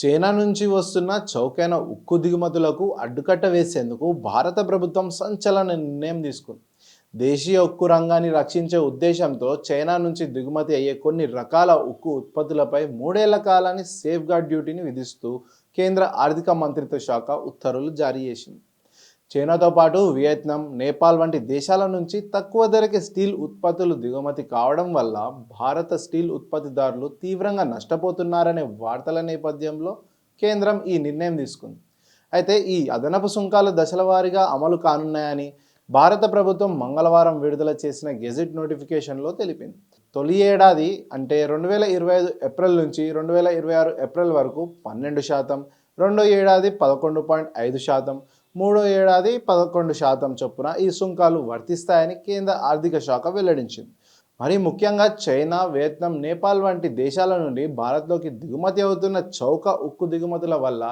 China నుంచి వస్తున్న చౌకైన ఉక్కు దిగుమతులకు అడ్డుకట్ట వేసేందుకు భారత ప్రభుత్వం సంచలన నిర్ణయం తీసుకుంది. దేశీయ ఉక్కు రంగాన్ని రక్షించే ఉద్దేశంతో చైనా నుంచి దిగుమతి అయ్యే కొన్ని రకాల ఉక్కు ఉత్పత్తులపై 3 ఏళ్ల కాలాన్ని సేఫ్ గార్డ్ డ్యూటీని విధిస్తూ కేంద్ర ఆర్థిక మంత్రిత్వ శాఖ ఉత్తర్వులు జారీ చేసింది. చైనాతో పాటు వియత్నాం, నేపాల్ వంటి దేశాల నుంచి తక్కువ ధరకే స్టీల్ ఉత్పత్తులు దిగుమతి కావడం వల్ల భారత స్టీల్ ఉత్పత్తిదారులు తీవ్రంగా నష్టపోతున్నారనే వార్తల నేపథ్యంలో కేంద్రం ఈ నిర్ణయం తీసుకుంది. అయితే ఈ అదనపు సుంకాలు దశల వారీగా అమలు కానున్నాయని భారత ప్రభుత్వం మంగళవారం విడుదల చేసిన గెజిట్ నోటిఫికేషన్లో తెలిపింది. తొలి ఏడాది అంటే 2025 ఏప్రిల్ నుంచి 2026 ఏప్రిల్ వరకు 12%, రెండో ఏడాది 11.5%, మూడో ఏడాది 11% చొప్పున ఈ సుంకాలు వర్తిస్తాయని కేంద్ర ఆర్థిక శాఖ వెల్లడించింది. మరి ముఖ్యంగా చైనా, వియత్నాం, నేపాల్ వంటి దేశాల నుండి భారత్లోకి దిగుమతి అవుతున్న చౌక ఉక్కు దిగుమతుల వల్ల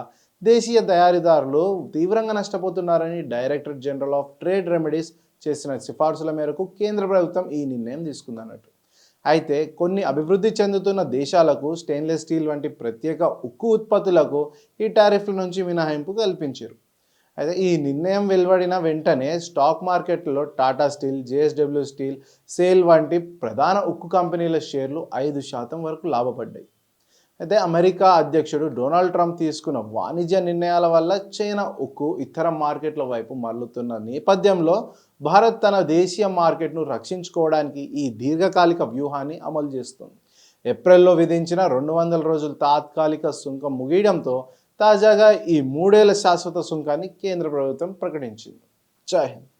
దేశీయ తయారీదారులు తీవ్రంగా నష్టపోతున్నారని director general of trade remedies చేసిన సిఫార్సుల మేరకు కేంద్ర ప్రభుత్వం ఈ నిర్ణయం తీసుకుందన్నట్టు. అయితే కొన్ని అభివృద్ధి చెందుతున్న దేశాలకు స్టెయిన్లెస్ స్టీల్ వంటి ప్రత్యేక ఉక్కు ఉత్పత్తులకు ఈ టారిఫ్ల నుంచి మినహాయింపు కల్పించారు. అయితే ఈ నిర్ణయం వెలువడిన వెంటనే స్టాక్ మార్కెట్లో Tata steel, JSW steel, sale వంటి ప్రధాన ఉక్కు కంపెనీల షేర్లు 5% వరకు లాభపడ్డాయి. అయితే అమెరికా అధ్యక్షుడు డొనాల్డ్ ట్రంప్ తీసుకున్న వాణిజ్య నిర్ణయాల వల్ల చైనా ఉక్కు ఇతర మార్కెట్ల వైపు మరలుతున్న నేపథ్యంలో భారత్ తన దేశీయ మార్కెట్ను రక్షించుకోవడానికి ఈ దీర్ఘకాలిక వ్యూహాన్ని అమలు చేస్తుంది. ఏప్రిల్లో విధించిన 200 రోజుల తాత్కాలిక సుంకం ముగియడంతో తాజాగా ఈ 3 ఏళ్ల శాశ్వత సుంకాన్ని కేంద్ర ప్రభుత్వం ప్రకటించింది. జై హింద్.